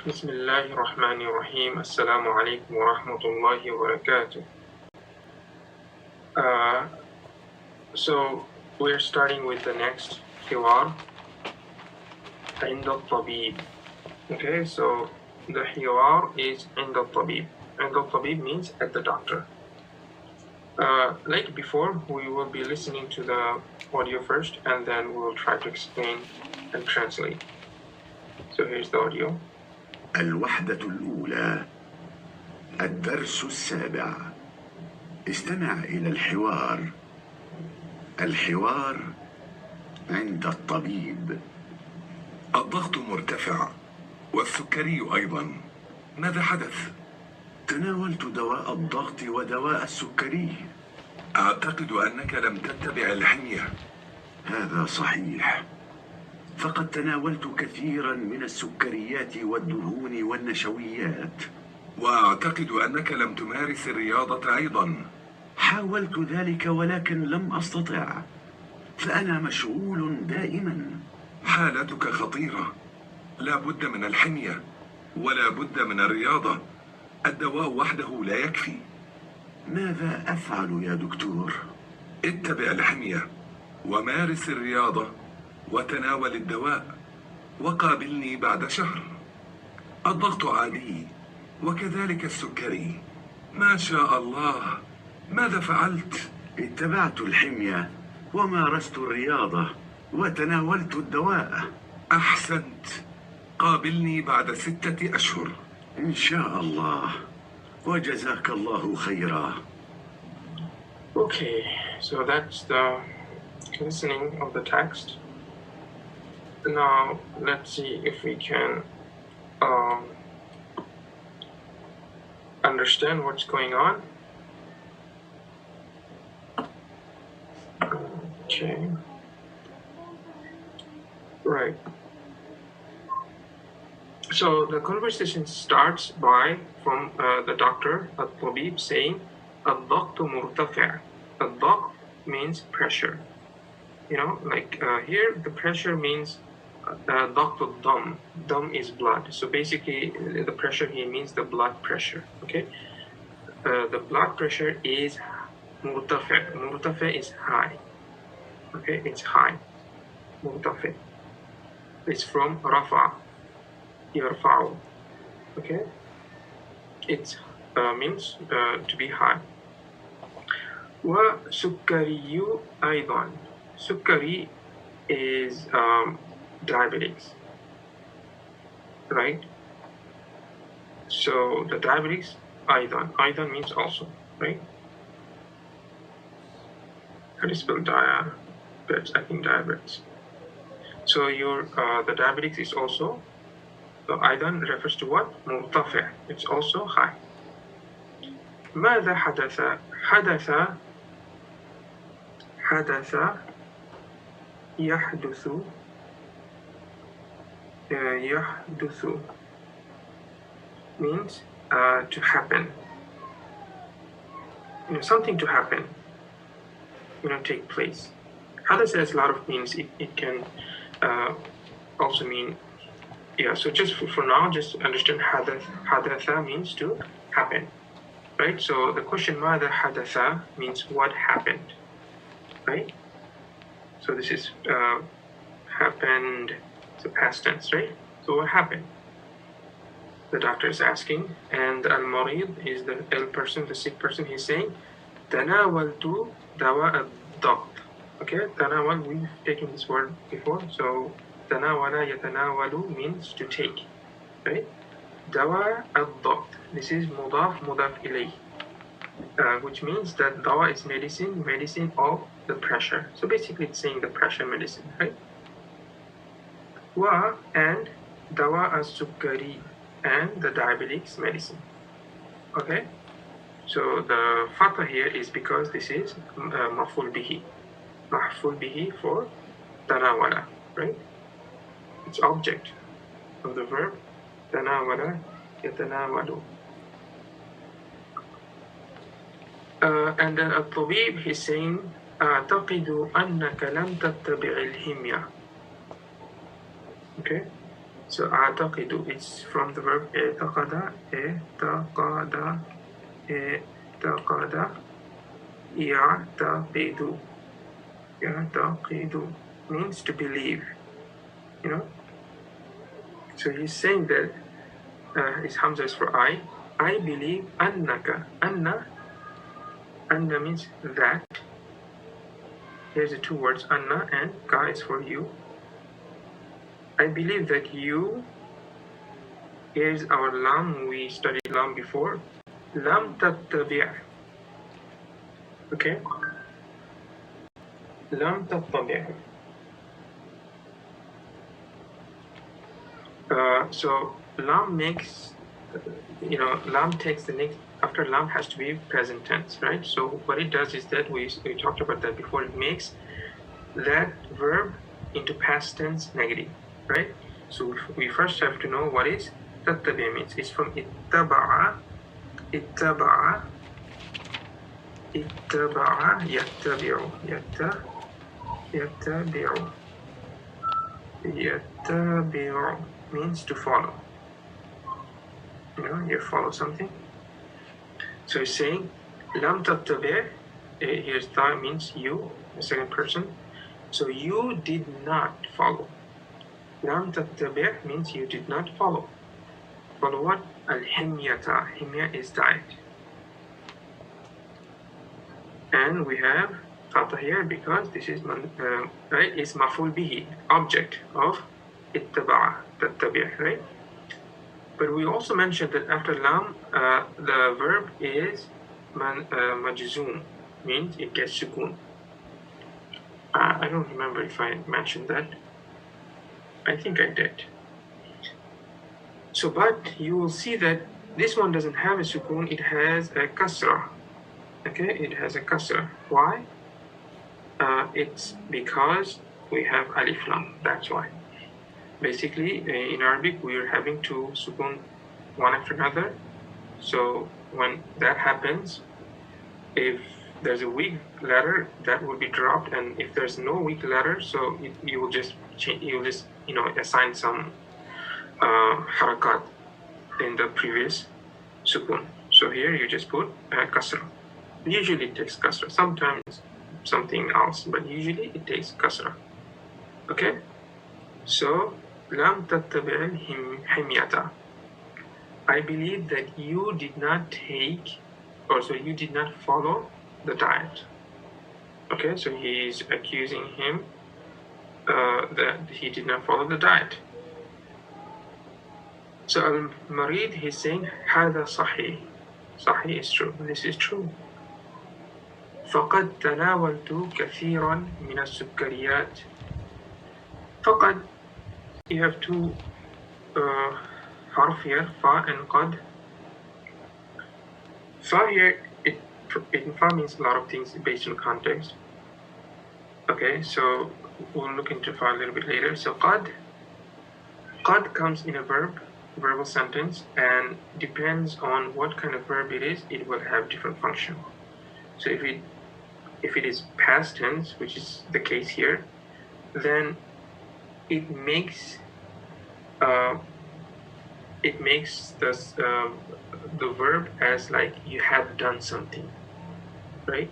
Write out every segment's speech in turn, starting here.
بسم الله الرحمن الرحيم السلام عليكم ورحمة الله وبركاته. So we're starting with the next حوار عند الطبيب. Okay, so the حوار is عند الطبيب. عند الطبيب means at the doctor. Like before, we will be listening to the audio first and then we will try to explain and translate. So here's the audio. الوحدة الأولى، الدرس السابع. استمع إلى الحوار. الحوار عند الطبيب. الضغط مرتفع والسكري أيضا، ماذا حدث؟ تناولت دواء الضغط ودواء السكري. أعتقد أنك لم تتبع الحمية. هذا صحيح، فقد تناولت كثيرا من السكريات والدهون والنشويات. وأعتقد أنك لم تمارس الرياضة أيضا. حاولت ذلك ولكن لم أستطع، فأنا مشغول دائما. حالتك خطيرة، لا بد من الحمية ولا بد من الرياضة. الدواء وحده لا يكفي. ماذا أفعل يا دكتور؟ اتبع الحمية ومارس الرياضة وتناول الدواء وقابلني بعد شهر. الضغط عادي وكذلك السكري. ما شاء الله، ماذا فعلت؟ اتبعت الحمية ومارست الرياضة وتناولت الدواء. أحسنت، قابلني بعد 6 أشهر إن شاء الله، وجزاك الله خيرا. Okay, so that's the listening of the text. Now let's see if we can understand what's going on. Okay. Right. So the conversation starts from the doctor, الطبيب, saying الضغط مرتفع. الضغط means pressure. You know, like here the pressure means ضغط الدم. Dam is blood. So basically the pressure here means the blood pressure. Okay. The blood pressure is مرتفع. مرتفع is high. Okay, it's high. مرتفع. It's from رفع. يرفع. Okay. It means to be high. وسكري أيضا. سكري is diabetics, right? So the diabetics, أيضا. أيضا means also, right? How do you spell diabetes? I think diabetes. So the diabetics is also, so أيضا refers to what? مرتفع. It's also high. ماذا حدث؟ حدث يحدث means to happen. You know, something to happen. You know, take place. حدث has a lot of meanings. It can also mean, yeah. So just for now, just understand حدث means to happen, right? So the question ماذا حدث means what happened, right? So this is happened. So past tense, right? So what happened? The doctor is asking, and al-marid is the ill person, the sick person. He's saying, تناولت دواء الضغط. Okay, تناول, we've taken this word before. So تناول يتناول means to take, right? دواء الضغط. This is مضاف إليه, which means that dawa is medicine of the pressure. So basically it's saying the pressure medicine, right? And dawa al-sukkari, and the diabetics medicine. Okay? So the fatha here is because this is maf'ul bihi. Maf'ul bihi for tanawala, right? It's object of the verb tanawala yatanawalu. And then al-tabib, he's saying أعتقد أنك لم تتبع الحمية. Okay, So أعتقد, it's from the verb اعتقد. اعتقد اعتقد يعتقد. يعتقد means to believe, you know. So he's saying that his Hamza is for I believe أنك. Anna means that. Here's the two words, Anna and Ka is for you. I believe that you, here's our lam, we studied lam before. Lam tattabi'. Okay? Lam tattabi'. So lam makes, lam takes the next, after lam has to be present tense, right? So what it does is that we talked about that before, it makes that verb into past tense negative, right? So we first have to know what is tattabi' means. It's from ittaba'a, yattabi'u, yattabi'u means to follow. You follow something. So he's saying, lam tattabi', here's ta means you, the second person. So you did not follow. Lam tattabi' means you did not follow. Follow what? Al-himyata. Himya is diet. And we have khata here because this is right, is maf'ul bihi, object of ittaba'a, tattabi', right? But we also mentioned that after lam, the verb is majzoom, means it gets sukun. I don't remember if I mentioned that. I think I did. So, but you will see that this one doesn't have a sukun, it has a kasra. Okay, it has a kasra. Why? It's because we have alif lam, that's why. Basically, in Arabic, we are having two sukun one after another. So when that happens, if there's a weak letter, that will be dropped, and if there's no weak letter, so you will just change, assign some harakat in the previous sukun. So here you just put kasra. Usually it takes kasra. Sometimes something else, but usually it takes kasra. Okay, so lam tattabi' himyata. I believe that you did not take, or so you did not follow the diet. Okay, so he is accusing him that he did not follow the diet. So al-Marid, he's saying هذا صحيح. صحيح is true. This is true. فقد تناولت كثيرا من السكريات. فقد, you have two harf here, fa and qad. Fa here, in fa means a lot of things based on context. Okay, so we'll look into fa a little bit later. So qad comes in a verbal sentence, and depends on what kind of verb it is, it will have different function. So if it is past tense, which is the case here, then it makes the verb as like you have done something, right?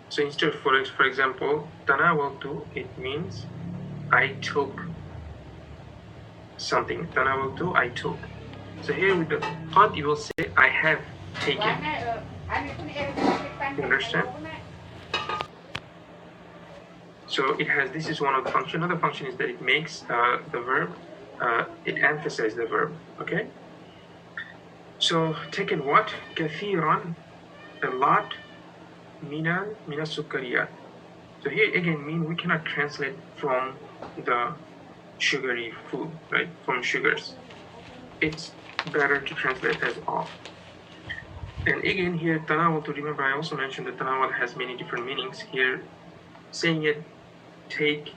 So instead, for example, tanawaltu, it means I took something. Tanawaltu, I took. So here with the qad, you will say I have taken. You understand? So it has, this is one of the functions. Another function is that it makes the verb, it emphasizes the verb, okay? So taken what? Kathiran, a lot, mina sukkariyat. So here again, we cannot translate from the sugary food, right? From sugars. It's better to translate as all. And again here, tanawal, to remember, I also mentioned that tanawal has many different meanings. Here, saying it take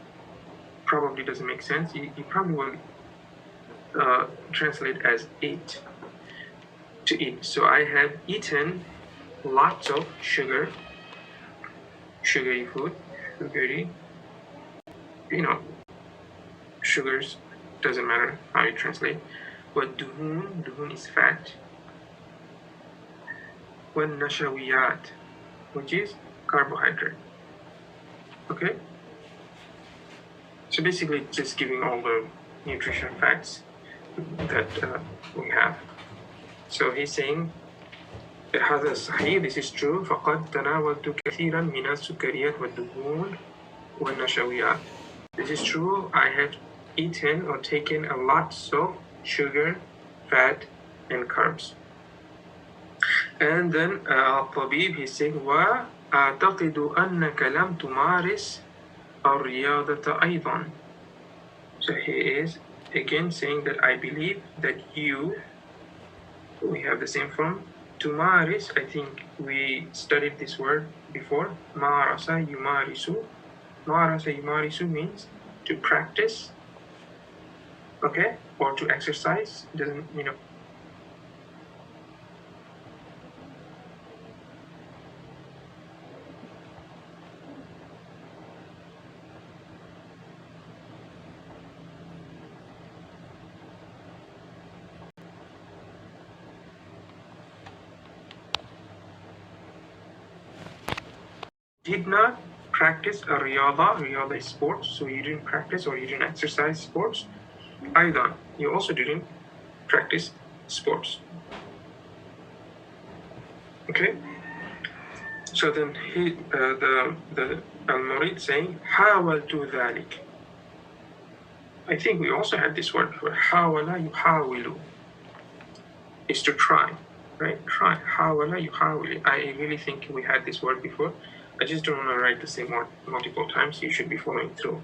probably doesn't make sense. You probably will translate as eat, to eat. So I have eaten lots of sugary food, sugars, doesn't matter how you translate. Duhun is fat. Nashawiyat, which is carbohydrate. Okay? So basically just giving all the nutrition facts that we have. So he's saying هذا صحيح, this is true. فقد تناولت كثيرا من السكريات والدهون والنشويات. This is true. I have eaten or taken a lot of sugar, fat, and carbs. And then الطبيب he's saying وأعتقد أنك لم تمارس الرياضة أيضا. So he is again saying that I believe that we have the same form. Tumaris, I think we studied this word before. Marasa yumarisu. Marasa yumarisu means to practice, okay, or to exercise. Doesn't, did not practice a riyada is sports, so you didn't practice or you didn't exercise sports. Either you also didn't practice sports. Okay, so then the al-Murid saying حاولت ذلك. I think we also had this word for حاول يحاول is to try, right? Try. حاول يحاول. I really think we had this word before. I just don't want to write the same word multiple times. You should be following through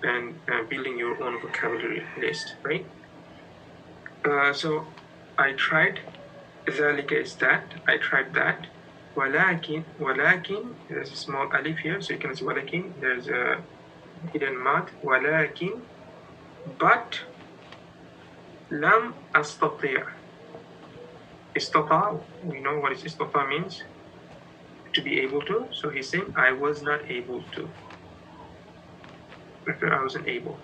and building your own vocabulary list, right? So I tried. ذلك is that. I tried that. ولكن there's a small alif here, so you can see ولكن. There's a hidden mad. ولكن but لم أستطيع. استطاع. We know what is استطاع means. To be able to, so he's saying I was not able to. I wasn't able.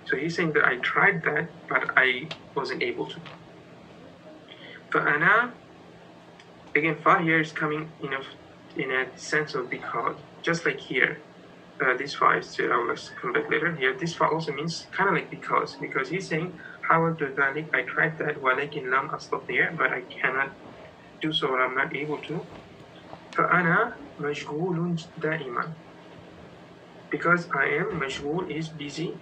So he's saying that I tried that, but I wasn't able to. فأنا, again, fa here is coming in a sense of because, just like here. This fa is I will come back later. Here, this fa also means kind of like because he's saying حاولت ذلك, I tried that, ولكن لم أستطيع, but I cannot do so, or I'm not able to. فأنا مشغول دائما, because I am مشغول is busy,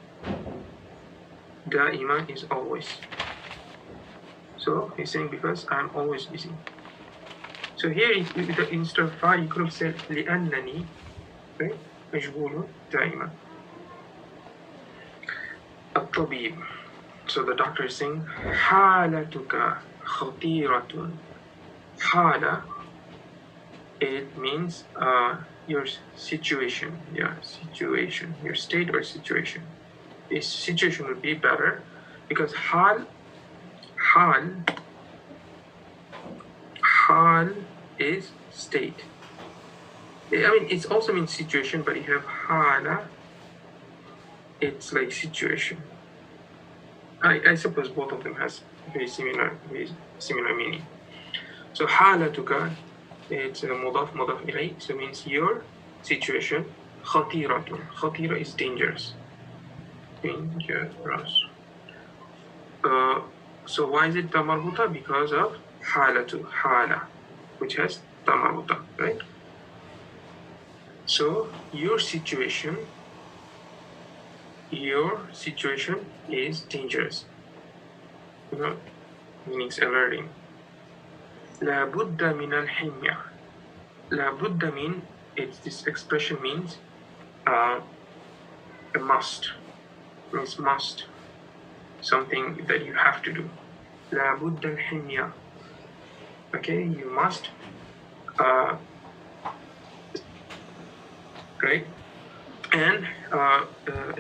دائما is always. So he's saying because I'm always busy. So here instead of fa you could have said لأنني, right? مشغول دائما. الطبيب. So the doctor is saying حالتك خطيرة. حالة, it means your situation, situation, your state or situation. This situation would be better because hal is state. I mean, it also means situation, but you have hala, it's like situation. I suppose both of them has very similar meaning. So halatuka, it's mudaf ilayh, so means your situation. Khatiratun. Khatira is dangerous. Dangerous. So why is it tamarbuta? Because of halatu, hala, which has tamarbuta, right? So your situation is dangerous. Meaning alerting. La Buddha min al-himya. La Buddha mean, this expression means a must. Means must. Something that you have to do. La Buddha al-himya. Okay, you must. Right? And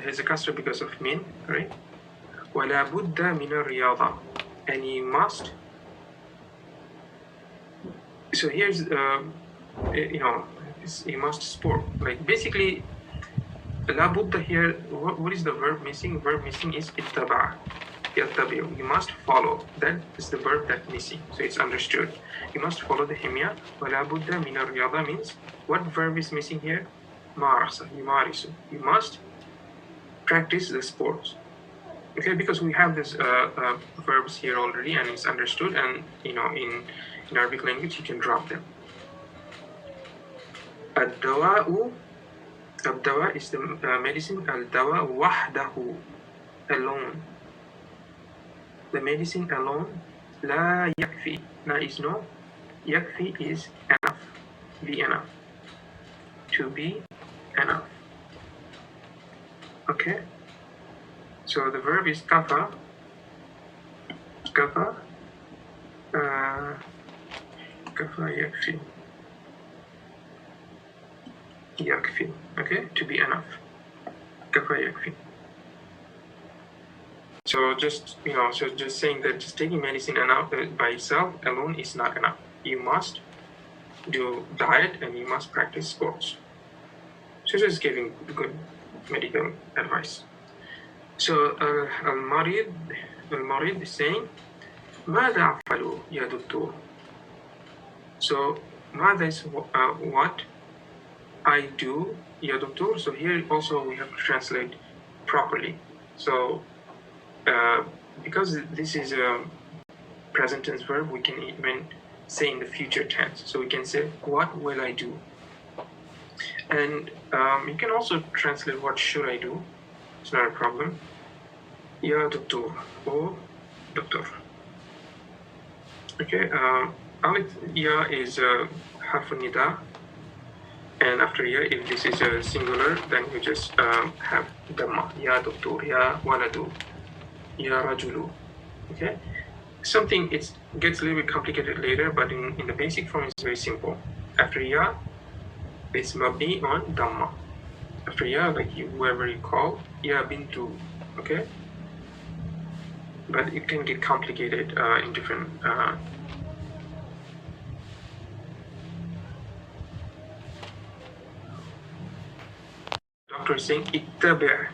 has a kasra because of min, right? ولا بد من الرياضة, and you must. So here's you must sport. Like basically, لابد here, what is the verb missing? Verb missing is اتبع. يتبع. You must follow. That is the verb that's missing. So it's understood. You must follow the himya. ولا بد من الرياضة means what verb is missing here? مارس. يمارس. You must practice the sports. Okay, because we have these verbs here already and it's understood, and you know in Arabic language you can drop them. الدواء is the medicine. الدواء وحده, alone. The medicine alone. لا يكفي. لا is no. يكفي is enough. Be enough. To be enough. Okay. So the verb is kafa. Kafa. Kafa yakfi. Yakfi. Okay, to be enough. Kafa yakfi. So just saying that just taking medicine enough by itself alone is not enough. You must do diet and you must practice sports. So just giving good medical advice. So المريض is saying ماذا أفعل يا دكتور. So ماذا is what I do يا دكتور. So here also we have to translate properly. So because this is a present tense verb, we can even say in the future tense. So we can say what will I do. And you can also translate what should I do. It's not a problem. Ya doctor or doctor. Okay, alif ya is half nida, and after ya, if this is a singular, then you just have dhamma. Ya doctor, ya waladu, ya rajulu. Okay, something it gets a little bit complicated later, but in the basic form it's very simple. After ya, it's mabni on dhamma. After ya, like whoever you call, ya bintu. Okay, but it can get complicated in different doctor is saying ittabi',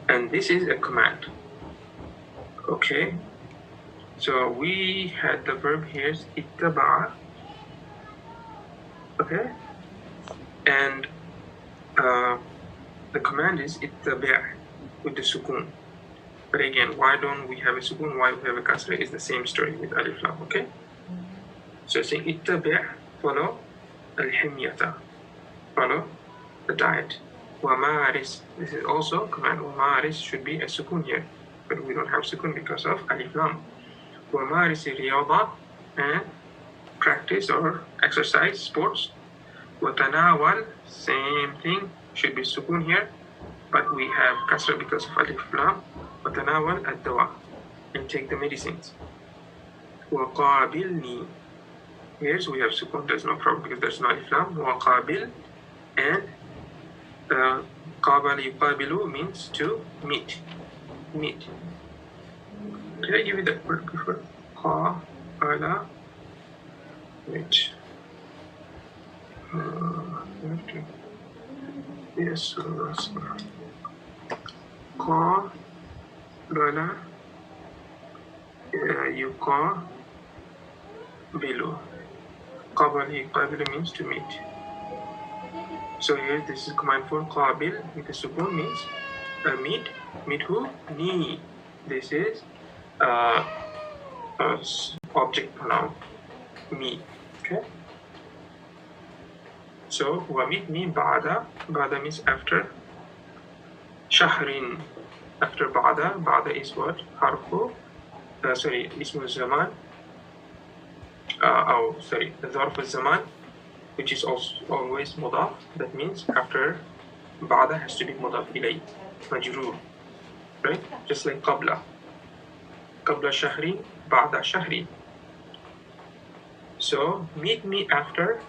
and this is a command. Okay, so we had the verb here is ittaba'a. Okay, and the command is ittabi' with the sukun. But again, why don't we have a sukun? Why we have a kasra? Is the same story with alif lam. Okay. So saying ittabi', follow al-himyata, follow the diet. Wamaris, this is also command. Wamaris should be a sukun here, but we don't have sukun because of alif lam. Wamaris riyada, and practice or exercise sports. Watanawal, same thing, should be sukun here, but we have kasra because of alif lam. وتناول الدواء, and take the medicines. وقابلني, yes, we have sukun, there's no problem because there's no alif lam. وقابل, and قابل يقابل means to meet. Did I give you that word before? قابل, meet. Yes, قابل يقابل. قابل يقابل means to meet. So here this is command for qabil with the sukun means meet. Meet who? Ni. This is object pronoun. Me. Okay. So وميت me بعد. بعد means after. شهر. After بعد. بعد is what? حرف. اسم الزمان. ظرف الزمان, which is also always مضاف. That means after بعد has to be مضاف إليه. مجرور. Right? Just like قبل. قبل شهر. بعد شهر. So meet me after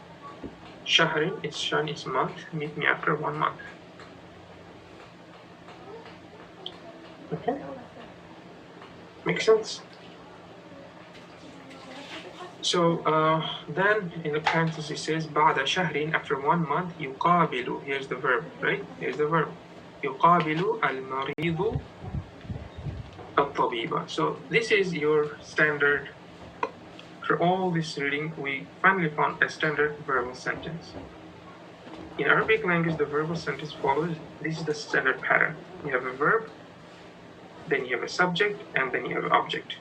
شهر. It's shan is month. Meet me after 1 month. Okay? Makes sense? So then in the parenthesis it says بعد شهر, after 1 month. يقابل, here's the verb, right? Here's the verb. يقابل المريض الطبيب. So this is your standard. For all this reading, we finally found a standard verbal sentence. In Arabic language, the verbal sentence follows. This is the standard pattern. You have a verb, then you have a subject, and then you have an object.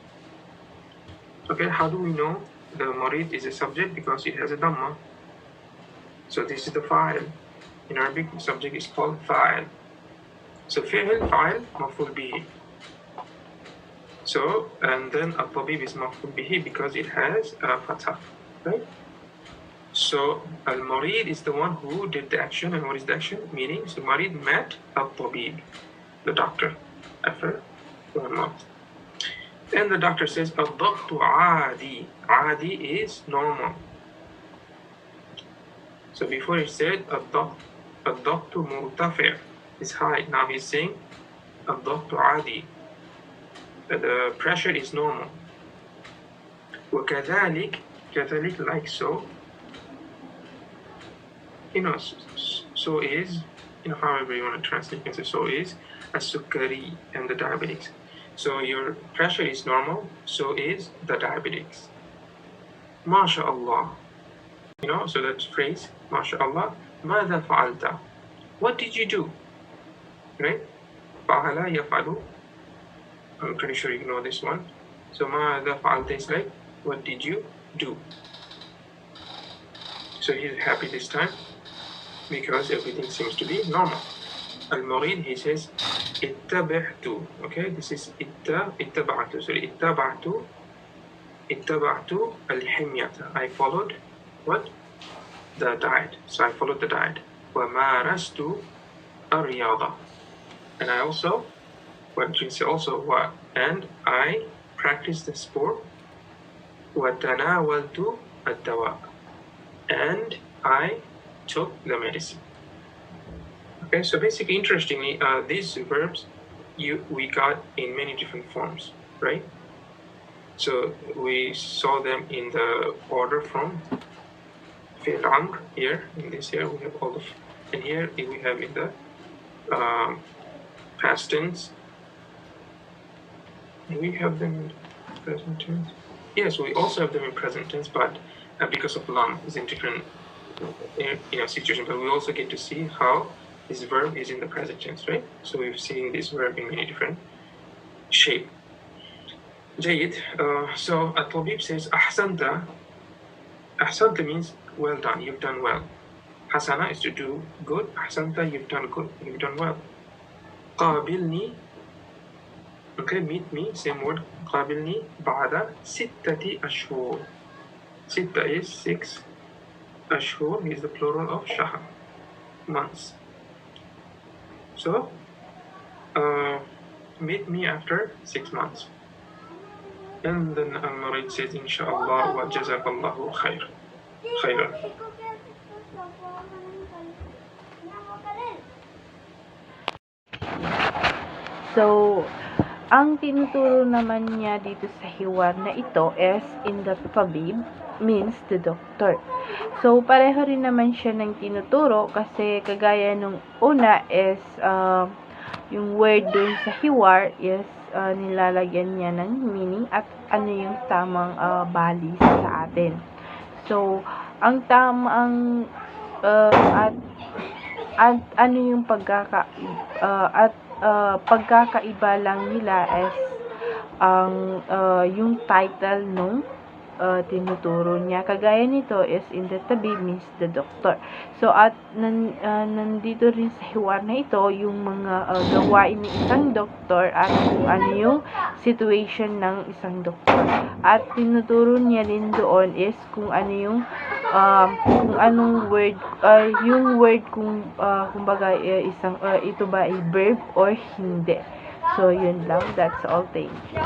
Okay, how do we know the marid is a subject? Because it has a dhamma. So this is the fa'il. In Arabic, the subject is called fa'il. So fi'il, fa'il, maf'ul bihi. So, and then al-tabib is maf'ul bihi because it has a fatah, right? So, al-marid is the one who did the action, and what is the action? Meaning, so marid met al-tabib, the doctor, after 1 month. And the doctor says, al-daqtu adi. Adi is normal. So before he said, al-daqtu murtafi' is high. Now he's saying, al-daqtu adi. The pressure is normal. وكذلك, like so, so is, however you want to translate, you can say so is as-sukkari and the diabetics. So your pressure is normal, so is the diabetics. MashaAllah. So that phrase, MashaAllah, ماذا فعلت? What did you do? Right? فعل يفعل. I'm pretty sure you know this one. So ماذا فعلت is like, what did you do? So he's happy this time because everything seems to be normal. Al-Marid, he says, اتبعت. Okay, this is اتبعت. Sorry, اتبعت الحمية. I followed what? The diet. So I followed the diet. ومارست الرياضة. And I also, and I practiced the sport. وتناولت الدواء. And I took the medicine. Okay, so basically, interestingly, these verbs we got in many different forms, right? So we saw them in the order from fi'l amr here. In this here we have all of, and here we have in the past tense. Do we have them in present tense? Yes, we also have them in present tense, but because of lam is in different situation. But we also get to see how this verb is in the present tense, right? So we've seen this verb in many different shape. Jayid. So At-Tabib says, Ahsanta. Ahsanta means well done, you've done well. Hasana is to do good. Ahsanta, you've done good, you've done well. Qabilni. Okay, meet me, same word. Qabilni ba'da sittati ashhur. Sitta is 6. Ashhur is the plural of shahr, months. So, meet me after 6 months. And then Al-Marid says, Insha'Allah wa jazakallahu khair. Khairan. So, ang tinuturo naman niya dito sa hiwar na ito is in the tabib means the doctor. So, pareho rin naman siya ng tinuturo kasi kagaya nung una is yung word dun sa hiwar is nilalagyan niya ng meaning at ano yung tamang balis sa atin. So, ang tamang at ano yung pagkakaiba lang nila is ang yung title nung tinuturo niya. Kagaya nito is in the tabib means the doctor. So, at nandito rin sa hiwar na ito yung mga gawain ng isang doktor at kung ano yung situation ng isang doktor. At tinuturo niya rin doon is kung ano yung kung anong word yung word kung kumbaga isang ito ba ay verb or hindi. So, yun lang. That's all. Thank you.